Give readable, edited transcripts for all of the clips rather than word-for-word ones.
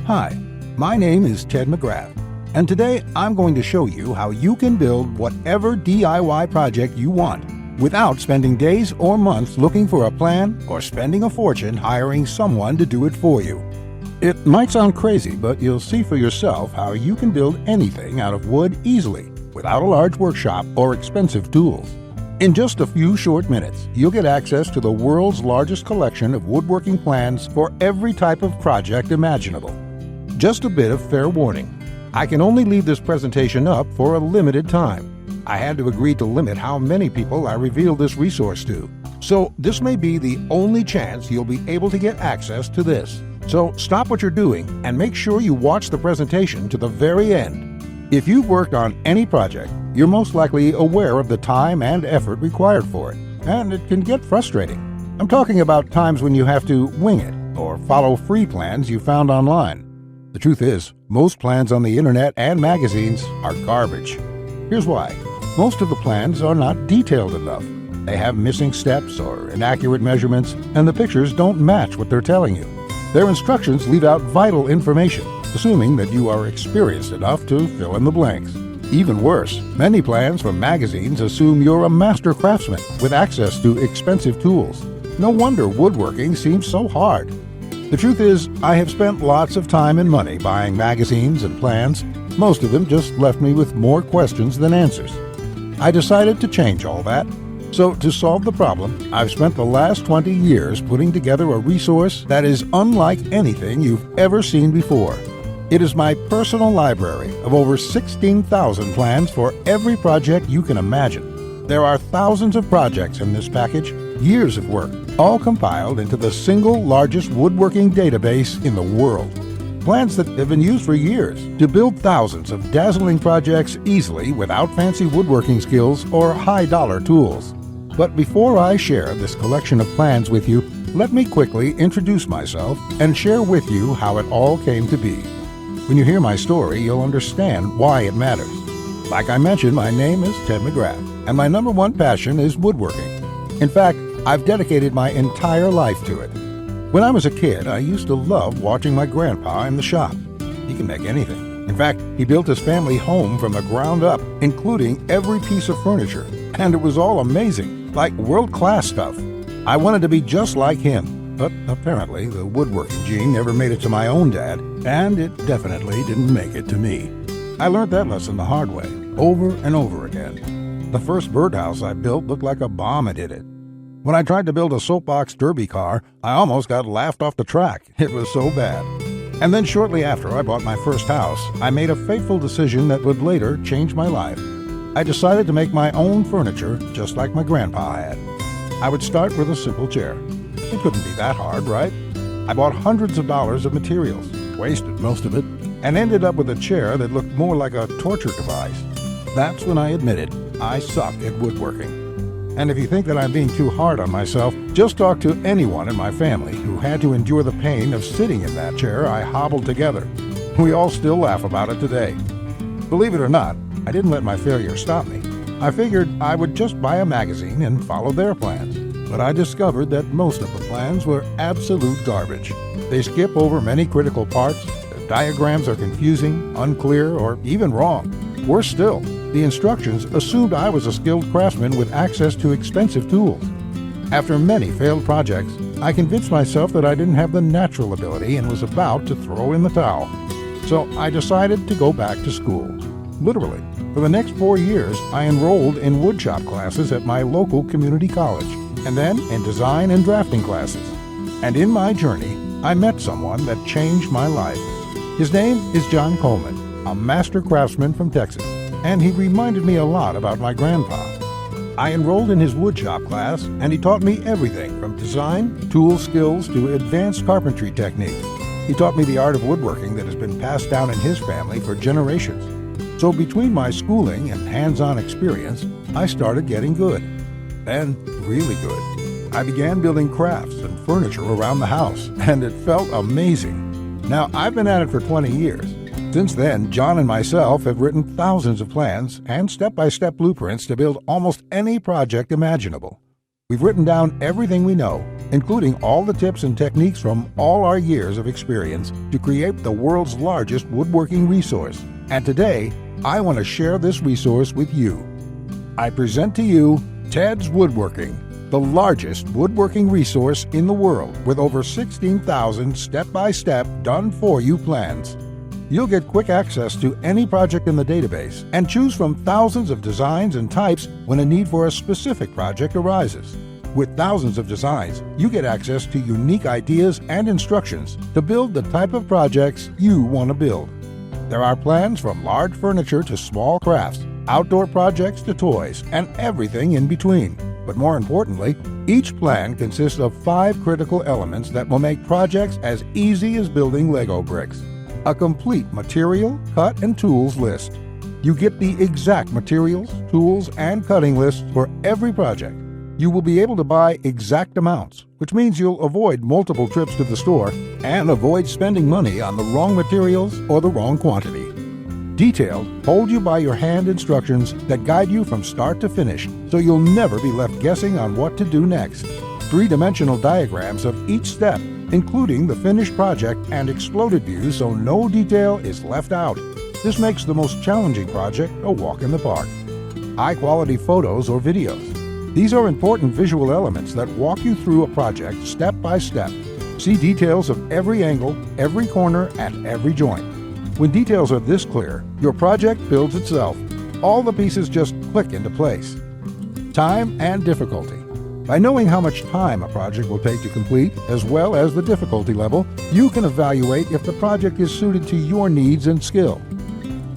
Hi, my name is Ted McGrath, and today I'm going to show you how you can build whatever DIY project you want without spending days or months looking for a plan or spending a fortune hiring someone to do it for you. It might sound crazy, but you'll see for yourself how you can build anything out of wood easily without a large workshop or expensive tools. In just a few short minutes, you'll get access to the world's largest collection of woodworking plans for every type of project imaginable. Just a bit of fair warning. I can only leave this presentation up for a limited time. I had to agree to limit how many people I reveal this resource to. So this may be the only chance you'll be able to get access to this. So stop what you're doing and make sure you watch the presentation to the very end. If you've worked on any project, you're most likely aware of the time and effort required for it, and it can get frustrating. I'm talking about times when you have to wing it or follow free plans you found online. The truth is, most plans on the internet and magazines are garbage. Here's why. Most of the plans are not detailed enough. They have missing steps or inaccurate measurements, and the pictures don't match what they're telling you. Their instructions leave out vital information, assuming that you are experienced enough to fill in the blanks. Even worse, many plans from magazines assume you're a master craftsman with access to expensive tools. No wonder woodworking seems so hard. The truth is, I have spent lots of time and money buying magazines and plans. Most of them just left me with more questions than answers. I decided to change all that. So to solve the problem, I've spent the last 20 years putting together a resource that is unlike anything you've ever seen before. It is my personal library of over 16,000 plans for every project you can imagine. There are thousands of projects in this package, years of work, all compiled into the single largest woodworking database in the world. Plans that have been used for years to build thousands of dazzling projects easily without fancy woodworking skills or high-dollar tools. But before I share this collection of plans with you, let me quickly introduce myself and share with you how it all came to be. When you hear my story, you'll understand why it matters. Like I mentioned, my name is Ted McGrath, and my number one passion is woodworking. In fact, I've dedicated my entire life to it. When I was a kid, I used to love watching my grandpa in the shop. He can make anything. In fact, he built his family home from the ground up, including every piece of furniture. And it was all amazing, like world-class stuff. I wanted to be just like him. But apparently, the woodworking gene never made it to my own dad, and it definitely didn't make it to me. I learned that lesson the hard way, over and over again. The first birdhouse I built looked like a bomb had hit it. When I tried to build a soapbox derby car, I almost got laughed off the track. It was so bad. And then shortly after I bought my first house, I made a fateful decision that would later change my life. I decided to make my own furniture just like my grandpa had. I would start with a simple chair. It couldn't be that hard, right? I bought hundreds of dollars of materials, wasted most of it, and ended up with a chair that looked more like a torture device. That's when I admitted I suck at woodworking. And if you think that I'm being too hard on myself, just talk to anyone in my family who had to endure the pain of sitting in that chair I hobbled together. We all still laugh about it today. Believe it or not, I didn't let my failure stop me. I figured I would just buy a magazine and follow their plans. But I discovered that most of the plans were absolute garbage. They skip over many critical parts, the diagrams are confusing, unclear, or even wrong. Worse still, the instructions assumed I was a skilled craftsman with access to expensive tools. After many failed projects, I convinced myself that I didn't have the natural ability and was about to throw in the towel. So I decided to go back to school. Literally, for the next 4 years, I enrolled in woodshop classes at my local community college, and then in design and drafting classes. And in my journey, I met someone that changed my life. His name is John Coleman, a master craftsman from Texas, and he reminded me a lot about my grandpa. I enrolled in his woodshop class, and he taught me everything from design, tool skills, to advanced carpentry techniques. He taught me the art of woodworking that has been passed down in his family for generations. So between my schooling and hands-on experience, I started getting good. Then, really good. I began building crafts and furniture around the house, and it felt amazing. Now, I've been at it for 20 years. Since then, John and myself have written thousands of plans and step-by-step blueprints to build almost any project imaginable. We've written down everything we know, including all the tips and techniques from all our years of experience to create the world's largest woodworking resource. And today, I want to share this resource with you. I present to you Teds Woodworking, the largest woodworking resource in the world with over 16,000 step-by-step done-for-you plans. You'll get quick access to any project in the database and choose from thousands of designs and types when a need for a specific project arises. With thousands of designs, you get access to unique ideas and instructions to build the type of projects you want to build. There are plans from large furniture to small crafts, outdoor projects to toys, and everything in between. But more importantly, each plan consists of 5 critical elements that will make projects as easy as building Lego bricks. A complete material, cut, and tools list. You get the exact materials, tools, and cutting lists for every project. You will be able to buy exact amounts, which means you'll avoid multiple trips to the store and avoid spending money on the wrong materials or the wrong quantity. Detailed, hold-you-by-your-hand instructions that guide you from start to finish, so you'll never be left guessing on what to do next. 3-dimensional diagrams of each step, including the finished project and exploded views so no detail is left out. This makes the most challenging project a walk in the park. High-quality photos or videos. These are important visual elements that walk you through a project step by step. See details of every angle, every corner, and every joint. When details are this clear, your project builds itself. All the pieces just click into place. Time and difficulty. By knowing how much time a project will take to complete, as well as the difficulty level, you can evaluate if the project is suited to your needs and skill.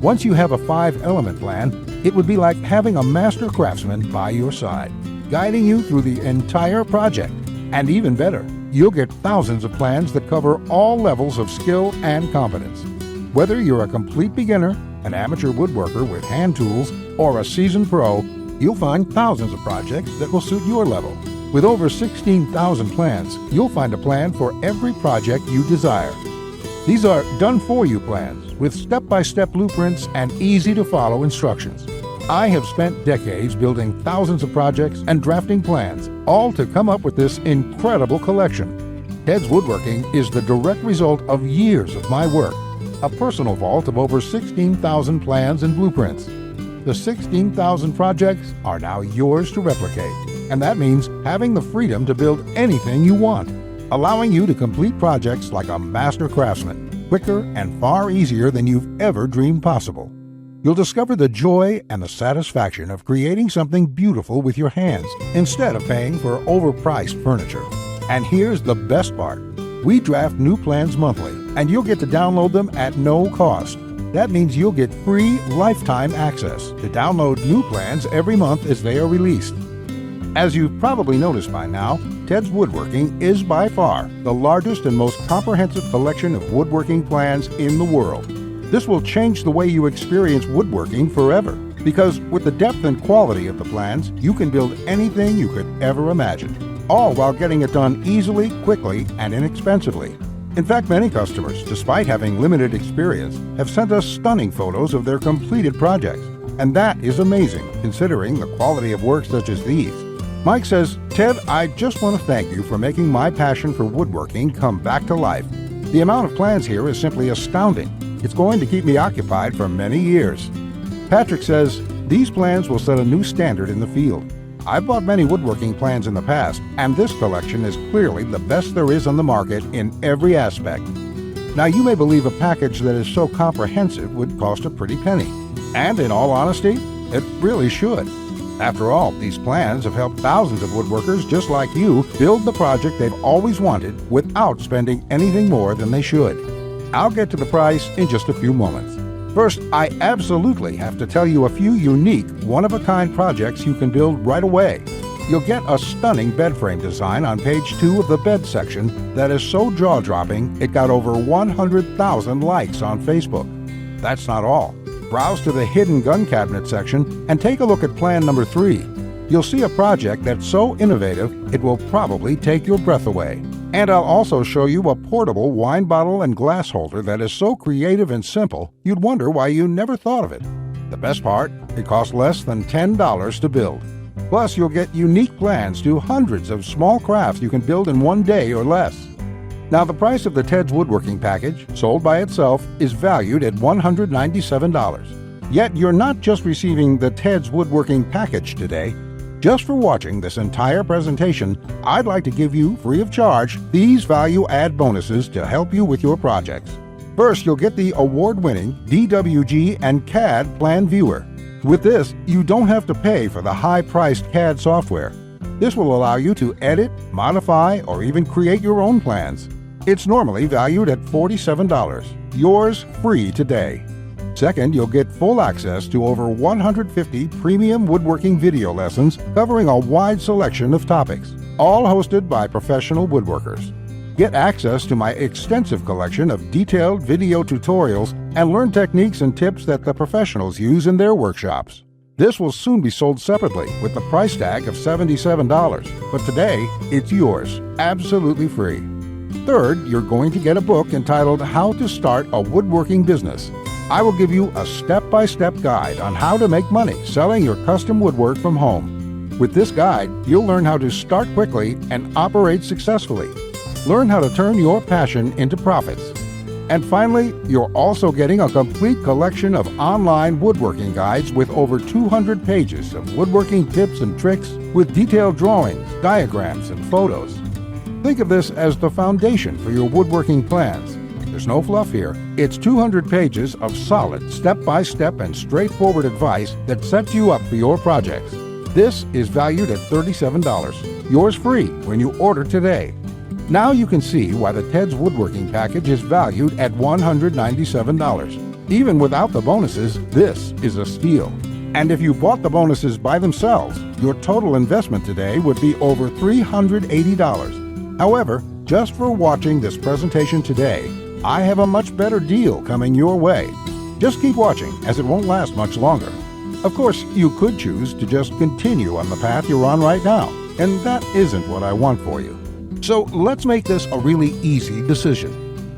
Once you have a 5-element plan, it would be like having a master craftsman by your side, guiding you through the entire project. And even better, you'll get thousands of plans that cover all levels of skill and competence. Whether you're a complete beginner, an amateur woodworker with hand tools, or a seasoned pro, you'll find thousands of projects that will suit your level. With over 16,000 plans, you'll find a plan for every project you desire. These are done-for-you plans with step-by-step blueprints and easy-to-follow instructions. I have spent decades building thousands of projects and drafting plans, all to come up with this incredible collection. Teds Woodworking is the direct result of years of my work, a personal vault of over 16,000 plans and blueprints. The 16,000 projects are now yours to replicate, and that means having the freedom to build anything you want, allowing you to complete projects like a master craftsman, quicker and far easier than you've ever dreamed possible. You'll discover the joy and the satisfaction of creating something beautiful with your hands instead of paying for overpriced furniture. And here's the best part. We draft new plans monthly, and you'll get to download them at no cost. That means you'll get free lifetime access to download new plans every month as they are released. As you've probably noticed by now, Teds Woodworking is by far the largest and most comprehensive collection of woodworking plans in the world. This will change the way you experience woodworking forever, because with the depth and quality of the plans, you can build anything you could ever imagine, all while getting it done easily, quickly, and inexpensively. In fact, many customers, despite having limited experience, have sent us stunning photos of their completed projects. And that is amazing, considering the quality of work such as these. Mike says, "Ted, I just want to thank you for making my passion for woodworking come back to life. The amount of plans here is simply astounding. It's going to keep me occupied for many years." Patrick says, "These plans will set a new standard in the field. I've bought many woodworking plans in the past, and this collection is clearly the best there is on the market in every aspect." Now, you may believe a package that is so comprehensive would cost a pretty penny. And in all honesty, it really should. After all, these plans have helped thousands of woodworkers just like you build the project they've always wanted without spending anything more than they should. I'll get to the price in just a few moments. First, I absolutely have to tell you a few unique, one-of-a-kind projects you can build right away. You'll get a stunning bed frame design on page 2 of the bed section that is so jaw-dropping it got over 100,000 likes on Facebook. That's not all. Browse to the hidden gun cabinet section and take a look at plan number 3. You'll see a project that's so innovative it will probably take your breath away. And I'll also show you a portable wine bottle and glass holder that is so creative and simple you'd wonder why you never thought of it. The best part, it costs less than $10 to build. Plus, you'll get unique plans to hundreds of small crafts you can build in one day or less. Now, the price of the Teds Woodworking package, sold by itself, is valued at $197. Yet, you're not just receiving the Teds Woodworking package today. Just for watching this entire presentation, I'd like to give you, free of charge, these value-add bonuses to help you with your projects. First, you'll get the award-winning DWG and CAD Plan Viewer. With this, you don't have to pay for the high-priced CAD software. This will allow you to edit, modify, or even create your own plans. It's normally valued at $47. Yours free today. Second, you'll get full access to over 150 premium woodworking video lessons covering a wide selection of topics, all hosted by professional woodworkers. Get access to my extensive collection of detailed video tutorials and learn techniques and tips that the professionals use in their workshops. This will soon be sold separately with the price tag of $77, but today it's yours, absolutely free. Third, you're going to get a book entitled How to Start a Woodworking Business. I will give you a step-by-step guide on how to make money selling your custom woodwork from home. With this guide, you'll learn how to start quickly and operate successfully. Learn how to turn your passion into profits. And finally, you're also getting a complete collection of online woodworking guides with over 200 pages of woodworking tips and tricks with detailed drawings, diagrams, and photos. Think of this as the foundation for your woodworking plans. There's no fluff here. It's 200 pages of solid, step-by-step and straightforward advice that sets you up for your projects. This is valued at $37. Yours free when you order today. Now you can see why the Teds Woodworking package is valued at $197. Even without the bonuses, this is a steal. And if you bought the bonuses by themselves, your total investment today would be over $380. However, just for watching this presentation today, I have a much better deal coming your way. Just keep watching, as it won't last much longer. Of course, you could choose to just continue on the path you're on right now, and that isn't what I want for you. So let's make this a really easy decision.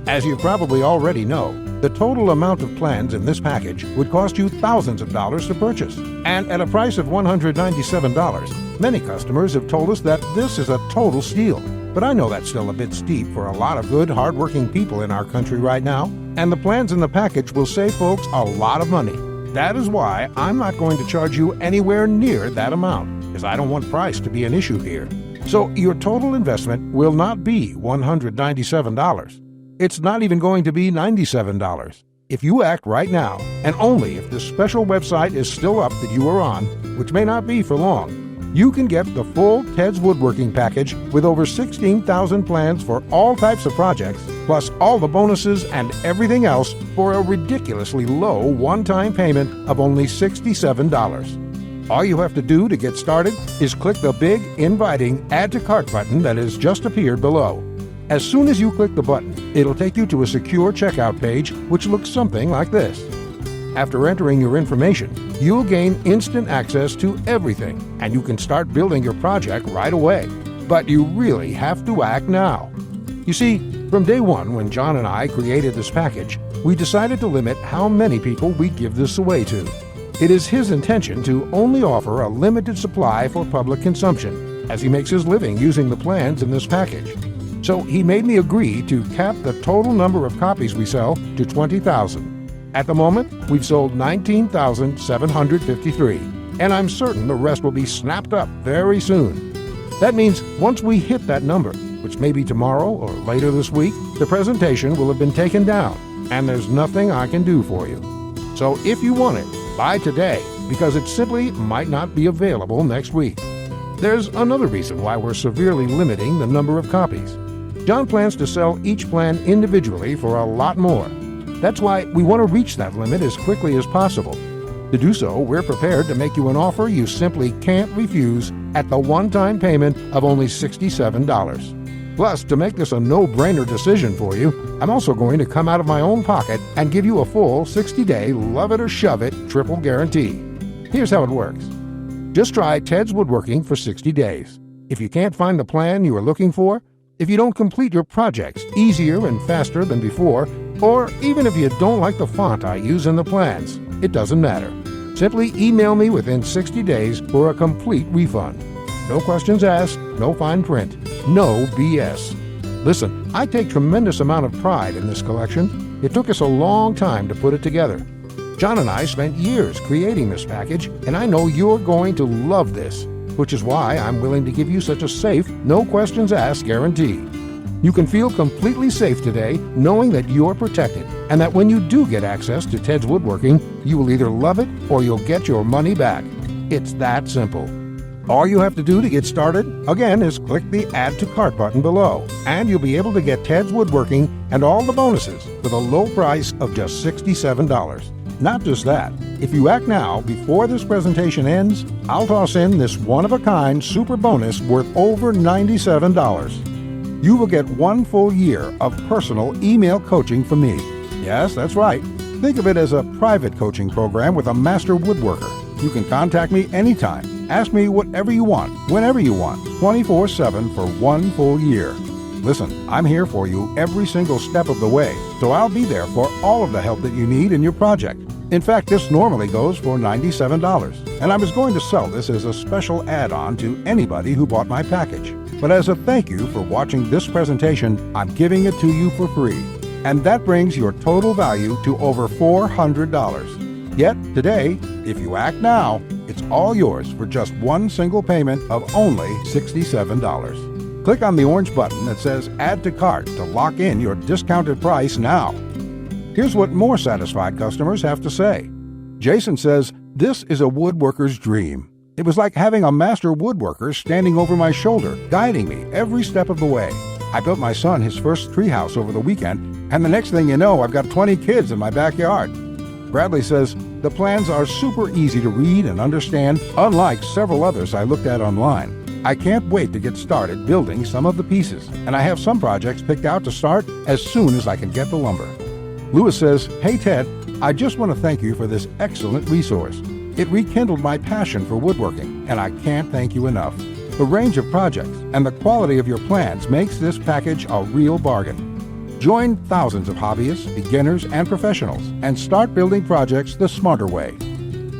As you probably already know, the total amount of plans in this package would cost you thousands of dollars to purchase. And at a price of $197, many customers have told us that this is a total steal. But I know that's still a bit steep for a lot of good, hard-working people in our country right now, and the plans in the package will save folks a lot of money. That is why I'm not going to charge you anywhere near that amount, because I don't want price to be an issue here. So your total investment will not be $197. It's not even going to be $97. If you act right now, and only if the special website is still up that you are on, which may not be for long, you can get the full Teds Woodworking package with over 16,000 plans for all types of projects, plus all the bonuses and everything else for a ridiculously low one-time payment of only $67. All you have to do to get started is click the big, inviting Add to Cart button that has just appeared below. As soon as you click the button, it'll take you to a secure checkout page which looks something like this. After entering your information, you'll gain instant access to everything, and you can start building your project right away. But you really have to act now. You see, from day one when John and I created this package, we decided to limit how many people we give this away to. It is his intention to only offer a limited supply for public consumption, as he makes his living using the plans in this package. So he made me agree to cap the total number of copies we sell to 20,000. At the moment, we've sold 19,753, and I'm certain the rest will be snapped up very soon. That means once we hit that number, which may be tomorrow or later this week, the presentation will have been taken down, and there's nothing I can do for you. So if you want it, buy today, because it simply might not be available next week. There's another reason why we're severely limiting the number of copies. John plans to sell each plan individually for a lot more. That's why we want to reach that limit as quickly as possible. To do so, we're prepared to make you an offer you simply can't refuse at the one-time payment of only $67. Plus, to make this a no-brainer decision for you, I'm also going to come out of my own pocket and give you a full 60-day love-it-or-shove-it triple guarantee. Here's how it works. Just try Teds Woodworking for 60 days. If you can't find the plan you are looking for, if you don't complete your projects easier and faster than before, or even if you don't like the font I use in the plans, it doesn't matter. Simply email me within 60 days for a complete refund. No questions asked, no fine print, no BS. Listen, I take tremendous amount of pride in this collection. It took us a long time to put it together. John and I spent years creating this package, and I know you're going to love this, which is why I'm willing to give you such a safe, no questions asked guarantee. You can feel completely safe today knowing that you're protected, and that when you do get access to Teds Woodworking, you will either love it or you'll get your money back. It's that simple. All you have to do to get started, again, is click the Add to Cart button below, and you'll be able to get Teds Woodworking and all the bonuses for the low price of just $67. Not just that, if you act now before this presentation ends, I'll toss in this one-of-a-kind super bonus worth over $97. You will get 1 full year of personal email coaching from me. Yes, that's right. Think of it as a private coaching program with a master woodworker. You can contact me anytime. Ask me whatever you want, whenever you want, 24/7 for 1 full year. Listen, I'm here for you every single step of the way, so I'll be there for all of the help that you need in your project. In fact, this normally goes for $97, and I was going to sell this as a special add-on to anybody who bought my package. But as a thank you for watching this presentation, I'm giving it to you for free. And that brings your total value to over $400. Yet today, if you act now, it's all yours for just 1 single payment of only $67. Click on the orange button that says Add to Cart to lock in your discounted price now. Here's what more satisfied customers have to say. Jason says, "This is a woodworker's dream. It was like having a master woodworker standing over my shoulder, guiding me every step of the way. I built my son his first treehouse over the weekend, and the next thing you know, I've got 20 kids in my backyard." Bradley says, "The plans are super easy to read and understand, unlike several others I looked at online. I can't wait to get started building some of the pieces, and I have some projects picked out to start as soon as I can get the lumber." Lewis says, "Hey Ted, I just want to thank you for this excellent resource. It rekindled my passion for woodworking, and I can't thank you enough. The range of projects and the quality of your plans makes this package a real bargain. Join thousands of hobbyists, beginners, and professionals, and start building projects the smarter way."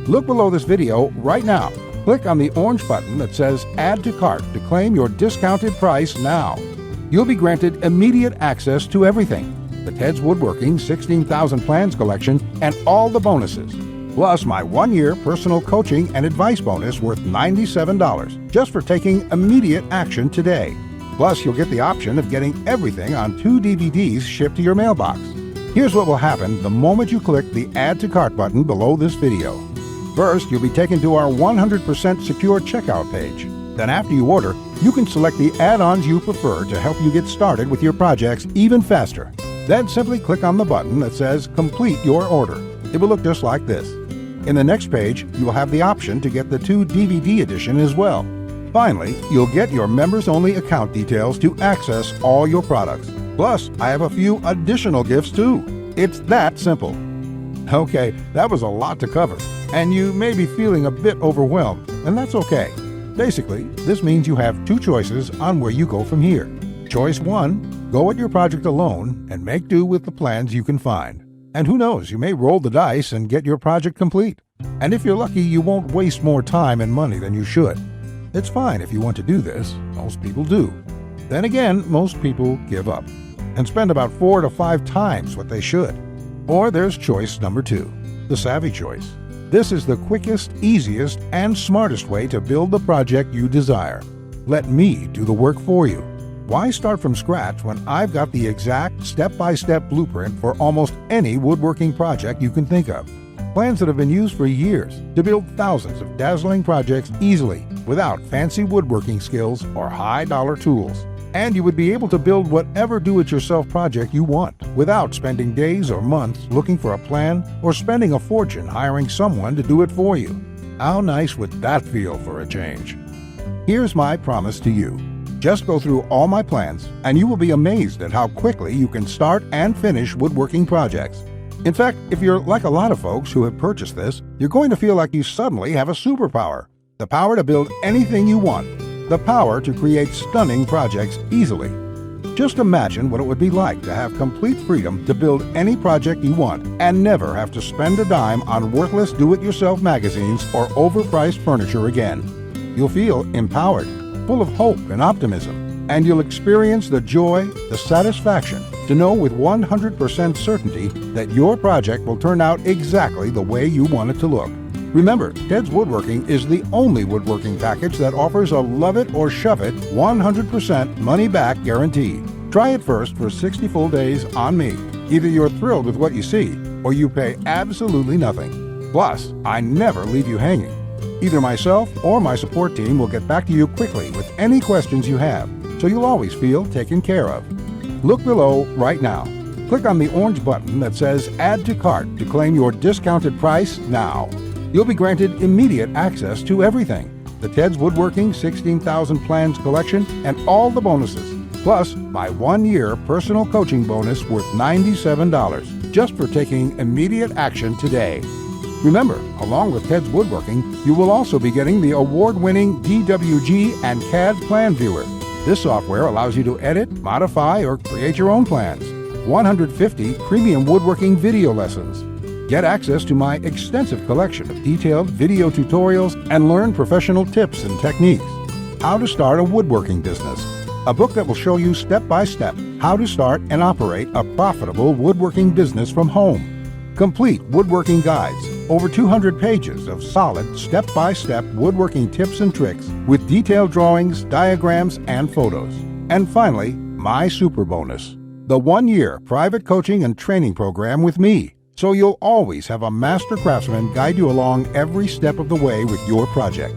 Look below this video right now. Click on the orange button that says Add to Cart to claim your discounted price now. You'll be granted immediate access to everything: the Teds Woodworking 16,000 Plans collection and all the bonuses, plus my 1-year personal coaching and advice bonus worth $97 just for taking immediate action today. Plus, you'll get the option of getting everything on 2 DVDs shipped to your mailbox. Here's what will happen the moment you click the Add to Cart button below this video. First, you'll be taken to our 100% secure checkout page. Then after you order, you can select the add-ons you prefer to help you get started with your projects even faster. Then simply click on the button that says Complete Your Order. It will look just like this. In the next page, you will have the option to get the 2 DVD edition as well. Finally, you'll get your members-only account details to access all your products. Plus, I have a few additional gifts too. It's that simple. Okay, that was a lot to cover, and you may be feeling a bit overwhelmed, and that's okay. Basically, this means you have 2 choices on where you go from here. Choice 1, go at your project alone and make do with the plans you can find. And who knows, you may roll the dice and get your project complete. And if you're lucky, you won't waste more time and money than you should. It's fine if you want to do this. Most people do. Then again, most people give up and spend about 4 to 5 times what they should. Or there's choice number 2, the savvy choice. This is the quickest, easiest, and smartest way to build the project you desire. Let me do the work for you. Why start from scratch when I've got the exact step-by-step blueprint for almost any woodworking project you can think of? Plans that have been used for years to build thousands of dazzling projects easily without fancy woodworking skills or high-dollar tools. And you would be able to build whatever do-it-yourself project you want without spending days or months looking for a plan or spending a fortune hiring someone to do it for you. How nice would that feel for a change? Here's my promise to you. Just go through all my plans and you will be amazed at how quickly you can start and finish woodworking projects. In fact, if you're like a lot of folks who have purchased this, you're going to feel like you suddenly have a superpower. The power to build anything you want. The power to create stunning projects easily. Just imagine what it would be like to have complete freedom to build any project you want and never have to spend a dime on worthless do-it-yourself magazines or overpriced furniture again. You'll feel empowered, full of hope and optimism, and you'll experience the joy, the satisfaction to know with 100% certainty that your project will turn out exactly the way you want it to look. Remember, Teds Woodworking is the only woodworking package that offers a love it or shove it 100% money-back guarantee. Try it first for 60 full days on me. Either you're thrilled with what you see, or you pay absolutely nothing. Plus, I never leave you hanging. Either myself or my support team will get back to you quickly with any questions you have, so you'll always feel taken care of. Look below right now. Click on the orange button that says Add to Cart to claim your discounted price now. You'll be granted immediate access to everything: the Teds Woodworking 16,000 Plans collection and all the bonuses, plus my 1-year personal coaching bonus worth $97 just for taking immediate action today. Remember, along with Teds Woodworking, you will also be getting the award-winning DWG and CAD Plan Viewer. This software allows you to edit, modify, or create your own plans. 150 premium woodworking video lessons. Get access to my extensive collection of detailed video tutorials and learn professional tips and techniques. How to start a woodworking business. A book that will show you step by step how to start and operate a profitable woodworking business from home. Complete woodworking guides. Over 200 pages of solid step-by-step woodworking tips and tricks with detailed drawings, diagrams, and photos. And finally, my super bonus. The 1-year private coaching and training program with me. So you'll always have a master craftsman guide you along every step of the way with your project.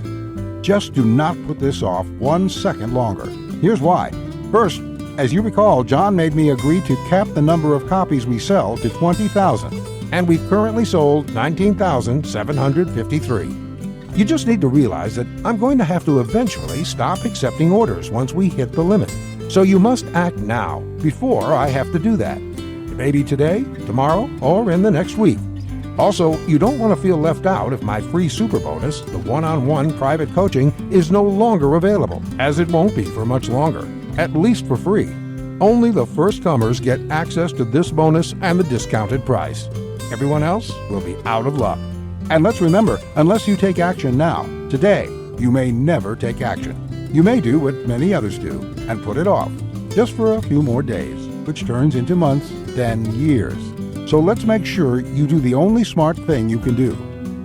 Just do not put this off 1 second longer. Here's why. First, as you recall, John made me agree to cap the number of copies we sell to 20,000, and we've currently sold 19,753. You just need to realize that I'm going to have to eventually stop accepting orders once we hit the limit. So you must act now before I have to do that. Maybe today, tomorrow, or in the next week. Also, you don't want to feel left out if my free super bonus, the one-on-one private coaching, is no longer available, as it won't be for much longer, at least for free. Only the first comers get access to this bonus and the discounted price. Everyone else will be out of luck. And let's remember, unless you take action now, today, you may never take action. You may do what many others do and put it off, just for a few more days, which turns into months, then years. So let's make sure you do the only smart thing you can do.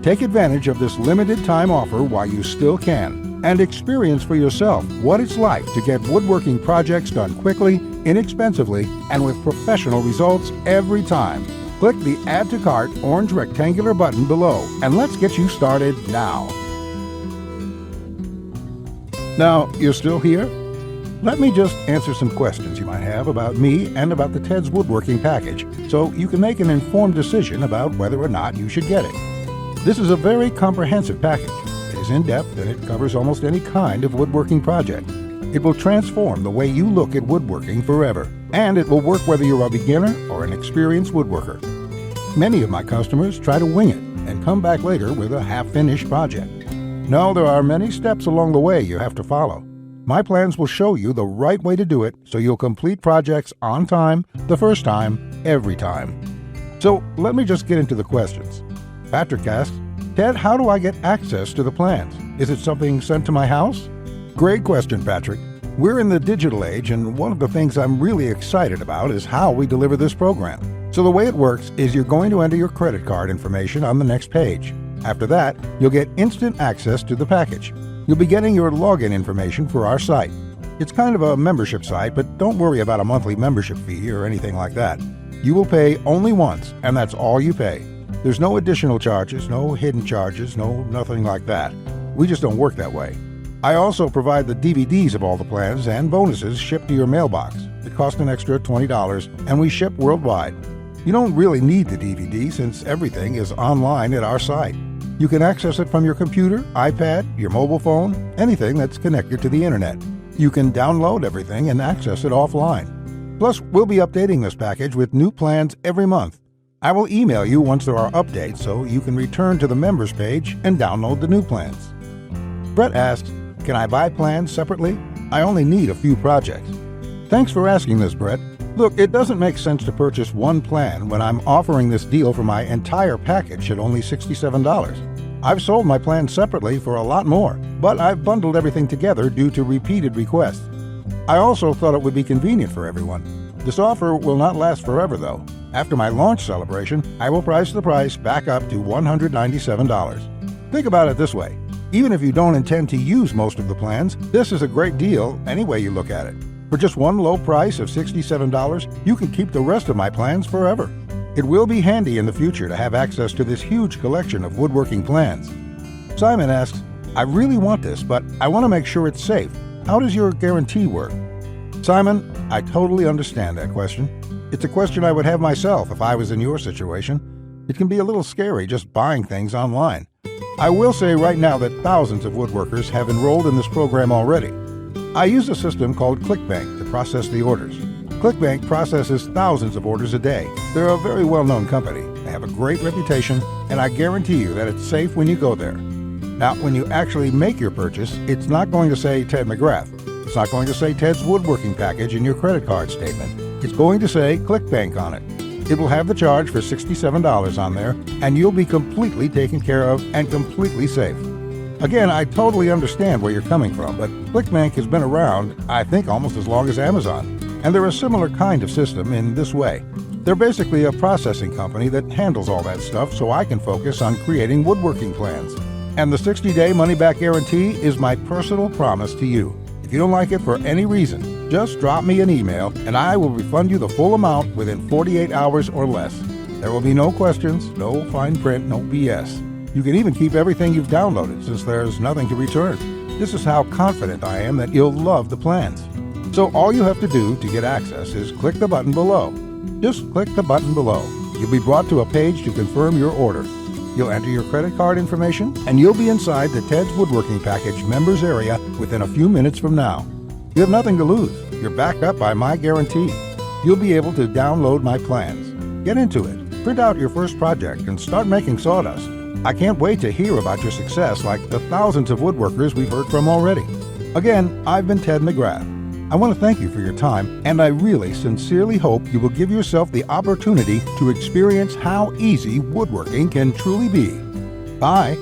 Take advantage of this limited time offer while you still can, and experience for yourself what it's like to get woodworking projects done quickly, inexpensively, and with professional results every time. Click the Add to Cart orange rectangular button below, and let's get you started now. Now, you're still here? Let me just answer some questions you might have about me and about the Teds Woodworking package, so you can make an informed decision about whether or not you should get it. This is a very comprehensive package. It is in-depth and it covers almost any kind of woodworking project. It will transform the way you look at woodworking forever, and it will work whether you're a beginner or an experienced woodworker. Many of my customers try to wing it and come back later with a half-finished project. No, there are many steps along the way you have to follow. My plans will show you the right way to do it so you'll complete projects on time, the first time, every time. So let me just get into the questions. Patrick asks, Ted, how do I get access to the plans? Is it something sent to my house? Great question, Patrick. We're in the digital age, and one of the things I'm really excited about is how we deliver this program. So the way it works is you're going to enter your credit card information on the next page. After that, you'll get instant access to the package. You'll be getting your login information for our site. It's kind of a membership site, but don't worry about a monthly membership fee or anything like that. You will pay only once, and that's all you pay. There's no additional charges, no hidden charges, nothing like that. We just don't work that way. I also provide the DVDs of all the plans and bonuses shipped to your mailbox. It costs an extra $20, and we ship worldwide. You don't really need the DVD since everything is online at our site. You can access it from your computer, iPad, your mobile phone, anything that's connected to the internet. You can download everything and access it offline. Plus, we'll be updating this package with new plans every month. I will email you once there are updates so you can return to the members page and download the new plans. Brett asks, can I buy plans separately? I only need a few projects. Thanks for asking this, Brett. Look, it doesn't make sense to purchase one plan when I'm offering this deal for my entire package at only $67. I've sold my plans separately for a lot more, but I've bundled everything together due to repeated requests. I also thought it would be convenient for everyone. This offer will not last forever, though. After my launch celebration, I will price the price back up to $197. Think about it this way. Even if you don't intend to use most of the plans, this is a great deal any way you look at it. For just one low price of $67, you can keep the rest of my plans forever. It will be handy in the future to have access to this huge collection of woodworking plans. Simon asks, I really want this, but I want to make sure it's safe. How does your guarantee work? Simon, I totally understand that question. It's a question I would have myself if I was in your situation. It can be a little scary just buying things online. I will say right now that thousands of woodworkers have enrolled in this program already. I use a system called ClickBank to process the orders. ClickBank processes thousands of orders a day. They're a very well-known company. They have a great reputation, and I guarantee you that it's safe when you go there. Now, when you actually make your purchase, it's not going to say Ted McGrath. It's not going to say Teds Woodworking package in your credit card statement. It's going to say ClickBank on it. It will have the charge for $67 on there, and you'll be completely taken care of and completely safe. Again, I totally understand where you're coming from, but ClickBank has been around, I think, almost as long as Amazon, and they're a similar kind of system in this way. They're basically a processing company that handles all that stuff so I can focus on creating woodworking plans. And the 60-day money-back guarantee is my personal promise to you. If you don't like it for any reason, just drop me an email and I will refund you the full amount within 48 hours or less. There will be no questions, no fine print, no BS. You can even keep everything you've downloaded since there's nothing to return. This is how confident I am that you'll love the plans. So all you have to do to get access is click the button below. Just click the button below. You'll be brought to a page to confirm your order. You'll enter your credit card information, and you'll be inside the Teds Woodworking Package members area within a few minutes from now. You have nothing to lose. You're backed up by my guarantee. You'll be able to download my plans. Get into it. Print out your first project and start making sawdust. I can't wait to hear about your success like the thousands of woodworkers we've heard from already. Again, I've been Ted McGrath. I want to thank you for your time, and I really sincerely hope you will give yourself the opportunity to experience how easy woodworking can truly be. Bye.